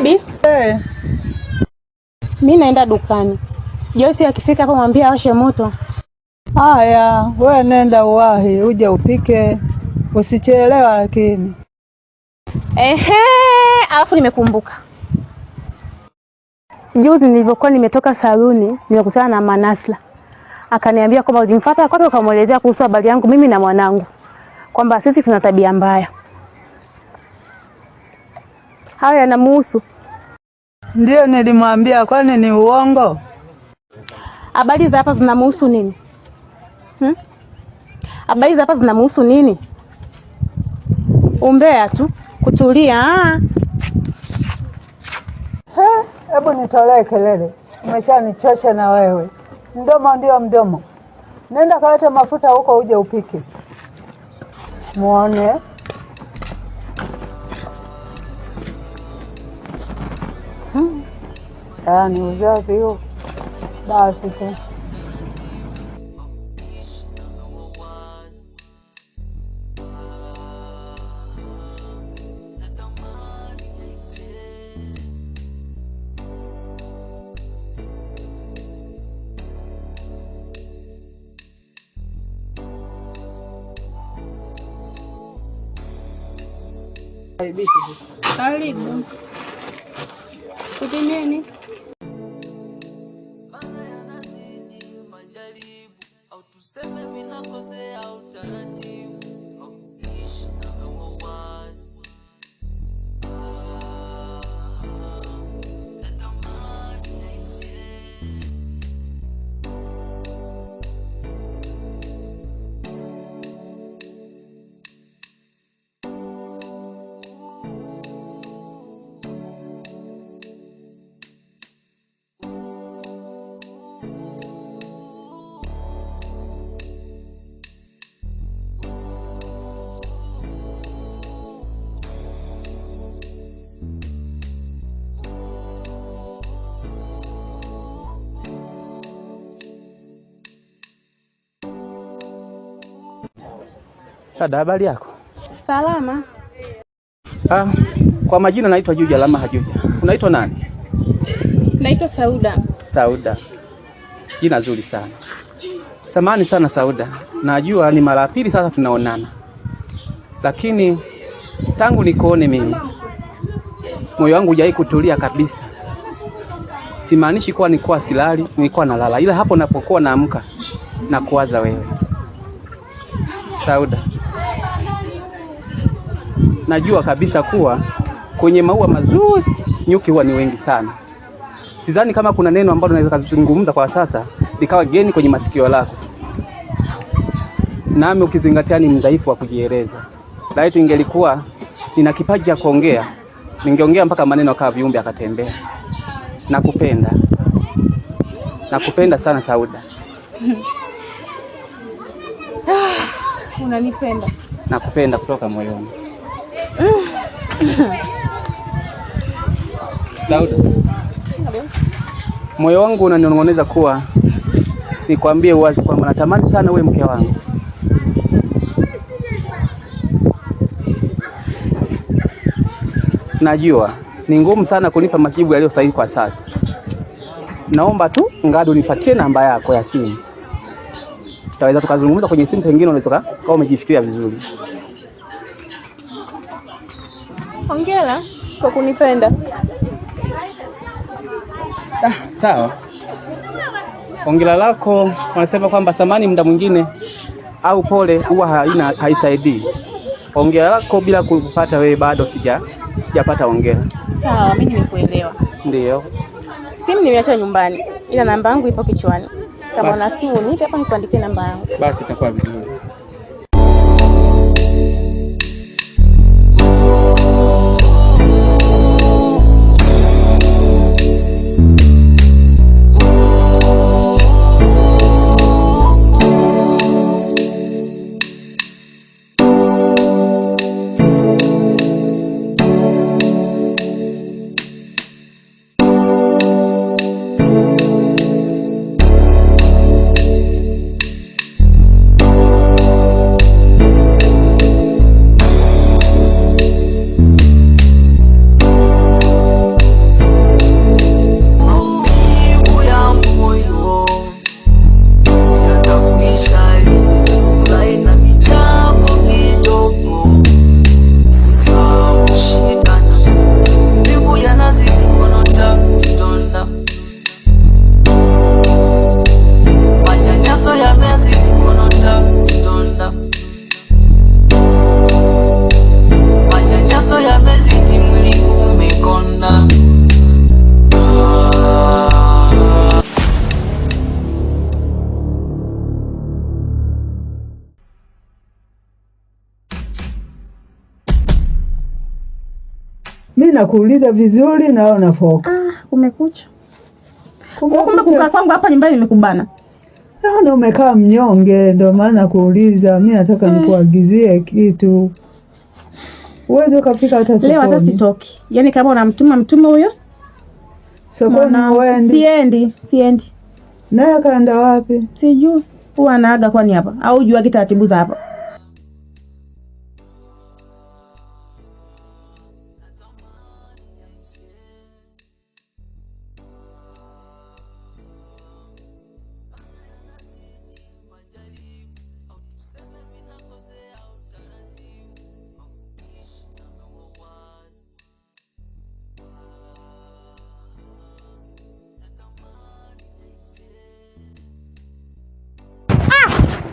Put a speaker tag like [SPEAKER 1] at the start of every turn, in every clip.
[SPEAKER 1] Bibi. Mimi naenda dukani. Josi akifika hapo mwambie awashe moto.
[SPEAKER 2] Haya, wewe nenda uwahi uje upike. Usichelewa lakini.
[SPEAKER 1] Alafu nimekumbuka. Juzi nilivyokuwa nimetoka saluni, nilikutana na Manasla. Akaniambia kwamba ulimfuata kwake ukamuelezea kuhusu habari yangu mimi na mwanangu. Kwamba sisi tuna tabia mbaya. Haya yanamuhusu.
[SPEAKER 2] Ndio nilimwambia, kwani ni uongo?
[SPEAKER 1] Habari za hapa zinamuhusu nini? Habari za hapa zinamuhusu nini? Umbea tu, kutulia.
[SPEAKER 2] Hebu nitolee kelele. Umeshanichosha na wewe. Mdomo ndio mdomo. Nenda kaleta mafuta huko uje upike. Muone. Ni uzazi huo. Basi tu.
[SPEAKER 1] Karibu. Kujeni.
[SPEAKER 3] Au tuseme mimi nakosea utaratibu au ishi na wawani.
[SPEAKER 4] Dada, habari yako?
[SPEAKER 1] Salama.
[SPEAKER 4] Kwa majina naitwa Juja Lama Hajuja. Unaitwa nani?
[SPEAKER 1] Naitwa Sauda.
[SPEAKER 4] Sauda. Jina zuri sana. Samahani sana Sauda. Najua ni mara pili sasa tunaonana. Lakini tangu nikuone mimi moyo wangu hujai kutulia kabisa. Simaanishi kuwa nilikuwa silali, nilikuwa nalala. Ila hapo napokuwa naamka na kuwaza wewe. Sauda. Najua kabisa kuwa kwenye maua mazuri nyuki huwa ni wengi sana. Sidhani kama kuna neno ambalo naweza kuzungumza kwa sasa likawa geni kwenye masikio lako. Nami ukizingatia ni mdhaifu wa kujieleza. Laiti ingelikuwa nina kipaji cha kuongea, ningeongea mpaka maneno kama viumbe akatembea. Nakupenda. Nakupenda sana Sauda.
[SPEAKER 1] Unanipenda?
[SPEAKER 4] Nakupenda kutoka moyoni. Sauda. Moyo wangu unaniongoneza kuwa nikwambie wazi kwamba natamani sana uwe mke wangu. Najua ni ngumu sana kunipa majibu yaliyo sahihi kwa sasa. Naomba tu ngado nipatie namba yako ya simu. Tutaweza tukazungumza kwenye simu, pengine unaweza kama umejifikiria vizuri.
[SPEAKER 1] Hongera kwa kunipenda.
[SPEAKER 4] Sawa. Hongera lako wanasema kwamba samani muda mwingine au pole huwa haisaidii. Hongera lako bila kupata wewe bado sijapata hongera.
[SPEAKER 1] Sawa, mimi nimekuelewa.
[SPEAKER 4] Ndio.
[SPEAKER 1] Simu nimeacha nyumbani. Ila namba yangu ipo kichwani. Kama una simu nipe hapa nikuandikie namba yangu.
[SPEAKER 4] Basi itakuwa vizuri.
[SPEAKER 2] Mimi nakuuliza vizuri na wewe unafoka.
[SPEAKER 1] Umekucha. Kumbe kukaa kwangu hapa nyumbani nimekubana.
[SPEAKER 2] Naona umekaa mnyonge, ndio maana nakuuliza. Mimi nataka nikuagizie kitu. Uweze ukafika hata sokoni.
[SPEAKER 1] Leo hata sitoki. Yaani kama unamtuma mtume huyo?
[SPEAKER 2] Sokoni uendi?
[SPEAKER 1] Siendi.
[SPEAKER 2] Naye kaenda wapi?
[SPEAKER 1] Sijui. Huwa anaaga kwani hapa au unajua taratibu za hapa?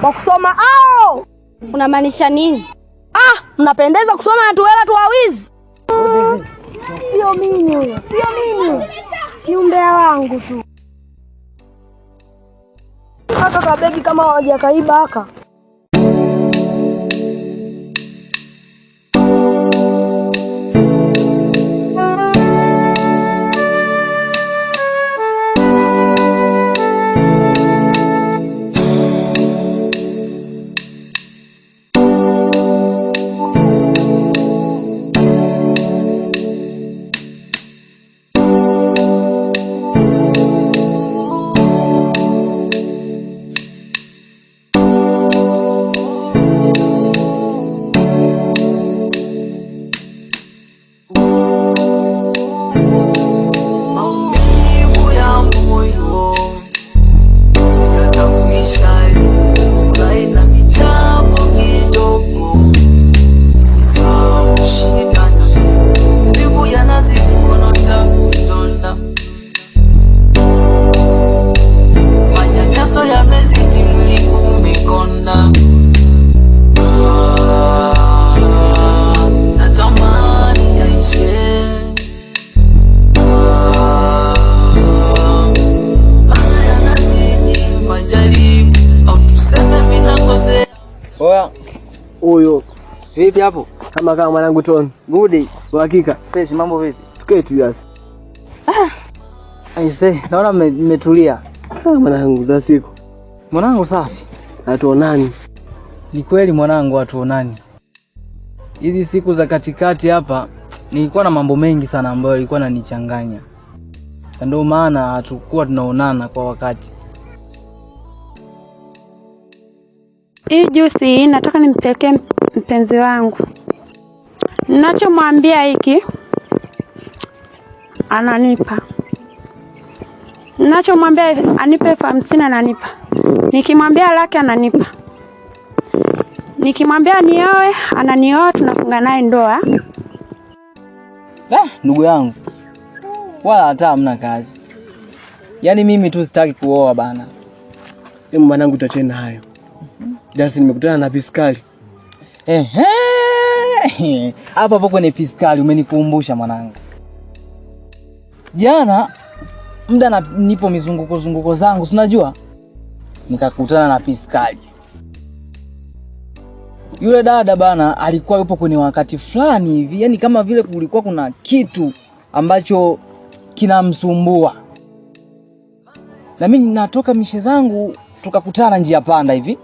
[SPEAKER 5] Kwa kusoma
[SPEAKER 6] Unamaanisha nini?
[SPEAKER 5] mnapendeza kusoma na tuwela tu wawizi. Sio mimi huyo, sio mimi. Ni umbea wangu tu. Haka kabegi kama hawajakaiba haka.
[SPEAKER 7] Huyo vipi hapo? Kama mwanangu Toni. Good. Uhakika. Fresh, mambo vipi? Tuketi basi. Aise, naona mmetulia. Mwanangu za siku. Mwanangu safi. Hatuonani. Ni kweli mwanangu hatuonani. Hizi siku za katikati hapa nilikuwa na mambo mengi sana ambayo yalikuwa yananichanganya. Ndio maana hatakuwa tunaonana kwa wakati.
[SPEAKER 1] Hii juice nataka nimpelekee mpenzi wangu. Ninachomwambia hiki ananipa. Ninachomwambia anipe 50 ananipa. Nikimwambia laki ananipa. Nikimwambia nioe ananioa, tunafunga naye ndoa.
[SPEAKER 7] Ndugu yangu. Wala hata hamna kazi. Yaani mimi tu sitaki kuoa bana. Mwanangu tuachane hayo. Jana nimekutana na Piskali. Hapa hapo kwenye Piskali umenikumbusha mwanangu. Jana muda nipo mizunguko zangu, si unajua? Nikakutana na Piskali. Yule dada bana alikuwa yupo kwenye wakati fulani hivi, yani kama vile kulikuwa kuna kitu ambacho kinamsumbua. Na mimi natoka mishe zangu tukakutana njia panda hivi.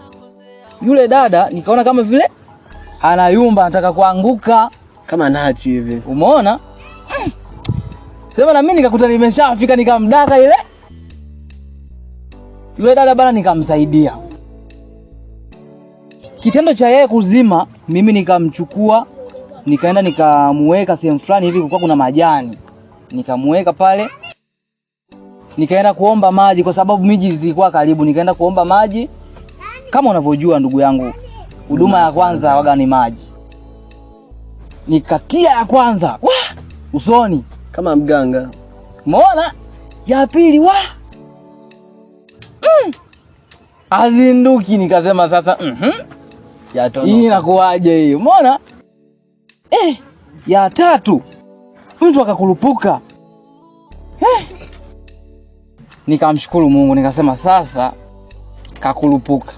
[SPEAKER 7] Yule dada nikaona kama vile anayumba, anataka kuanguka kama nachi hivi. Umeona? Sema na mimi nikakuta nimeshafika nikamdaka ile. Yule dada bana nikamsaidia. Kitendo cha yeye kuzima, mimi nikamchukua, nikaenda nikamuweka sehemu fulani hivi kulikuwa kuna majani. Nikamuweka pale. Nikaenda kuomba maji kwa sababu miji zilikuwa karibu. Nikaenda kuomba maji. Kama unavyojua ndugu yangu, huduma ya kwanza waga ni maji. Nikatia ya kwanza, usoni kama mganga. Umeona? Ya pili azinduki, nikasema sasa ya tono. Hii inakuaje hii? Umeona? Ya tatu mtu akakurupuka. Nikamshukuru Mungu, nikasema sasa kakurupuka.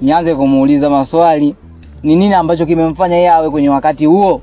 [SPEAKER 7] Nianze kumuuliza maswali, ni nini ambacho kimemfanya yeye awe kwenye wakati huo?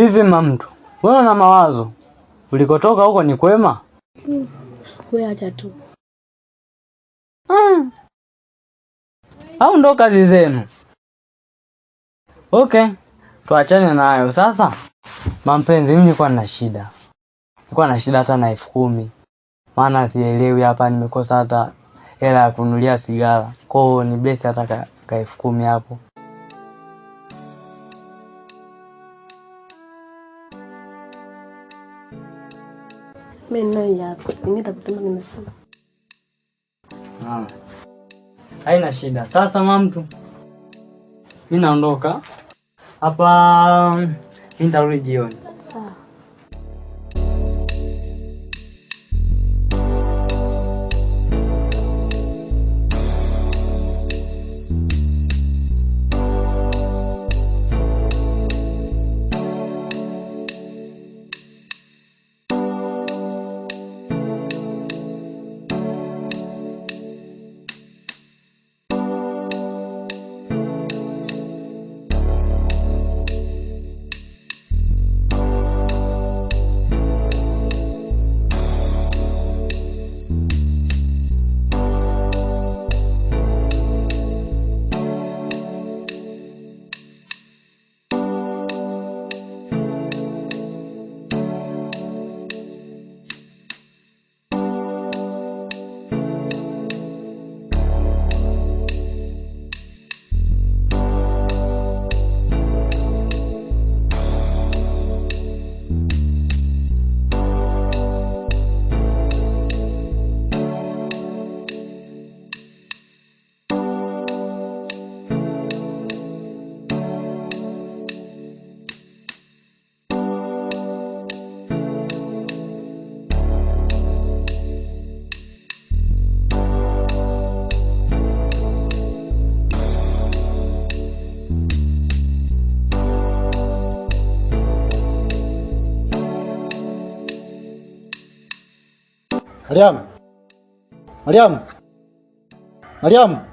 [SPEAKER 8] Vipi mamtu? Wewe una mawazo? Ulikotoka huko ni kwema?
[SPEAKER 5] Wewe acha tu.
[SPEAKER 8] Au ndo kazi zenu? Okay. Tuachane na hayo sasa. Mampenzi, mimi nilikuwa na shida. Nilikuwa na shida hata na 10,000. Maana sielewi hapa nimekosa hata hela ya kununulia sigara. Kwa hiyo ni besi hata ka 10,000 hapo.
[SPEAKER 5] Mimi nayo hapo. Nitakutuma nimesema.
[SPEAKER 8] Haina shida. Sasa mamtu, mimi naondoka. Hapa nitarudi jioni.
[SPEAKER 5] Sawa.
[SPEAKER 9] Mariam.